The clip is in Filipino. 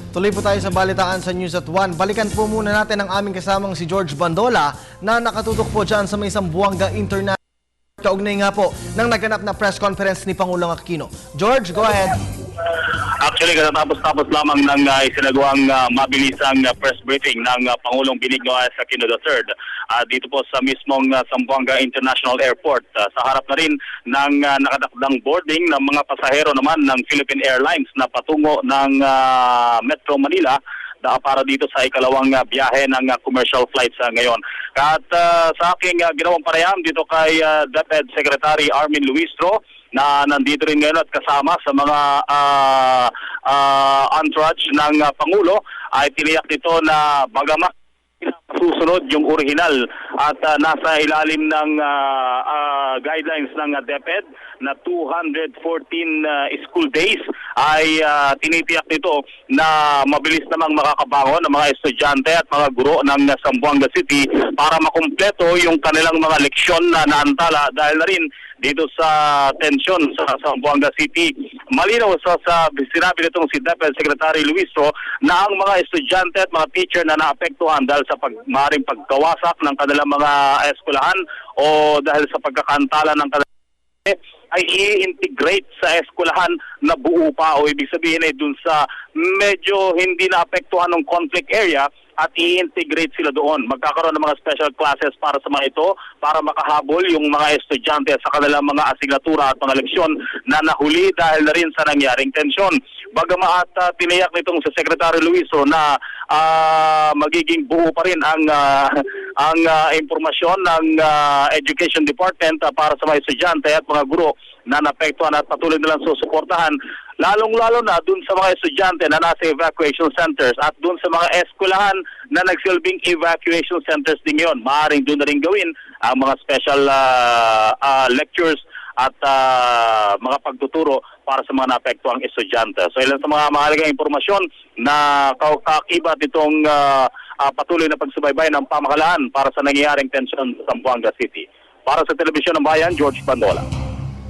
Tuloy po tayo sa balitaan sa News at 1. Balikan po muna natin ang aming kasamang si George Bandola na nakatutok po dyan sa may Zamboanga International. Kaugnay nga po ng naganap na press conference ni Pangulong Aquino. George, go ahead. Actually, katatapos-tapos lamang ng isinagawang mabilisang press briefing ng Pangulong Benigno Aquino III dito po sa mismong Zamboanga International Airport. Sa harap na rin ng nakatakdang boarding ng mga pasahero naman ng Philippine Airlines na patungo ng Metro Manila para dito sa ikalawang biyahe ng commercial flights ngayon. At sa aking ginawang pareham dito kay DepEd Secretary Armin Luistro, na nandito rin ngayon at kasama sa mga entourage ng Pangulo, ay tiniyak nito na bagamat susunod yung original at nasa ilalim ng guidelines ng DepEd na 214 school days, ay tinitiyak nito na mabilis namang makakabangon ng mga estudyante at mga guro ng Zamboanga City para makumpleto yung kanilang mga leksyon na naantala dahil na rin dito sa tensyon sa Zamboanga City. Malinaw sa sinabi nitong si DepEd Secretary Luistro na ang mga estudyante at mga teacher na naapektuhan dahil sa maaaring pagkawasak ng kanilang mga eskwelahan o dahil sa pagkakantala ng kanilang ay i-integrate sa eskwelahan na buo pa, o ibig sabihin ay dun sa medyo hindi naapektuhan ng conflict area at i-integrate sila doon. Magkakaroon ng mga special classes para sa mga ito para makahabol yung mga estudyante sa kanilang mga asignatura at mga leksyon na nahuli dahil na rin sa nangyaring tensyon. Bagamat tiniyak nitong sa Secretary Luistro na magiging buo pa rin ang impormasyon ng Education Department para sa mga estudyante at mga guro na napektuhan at patuloy nilang susuportahan, lalong-lalo na dun sa mga estudyante na nasa evacuation centers at dun sa mga eskwelahan na nagsilbing evacuation centers din ngayon. Maaaring dun na rin gawin ang mga special lectures at mga pagtuturo para sa mga naapektuhang estudyante. So ilan sa mga mahalagang impormasyon na kakibat itong patuloy na pagsubaybay ng pamahalaan para sa nangyayaring tensyon sa Zamboanga City. Para sa Telebisyon ng Bayan, George Bandola.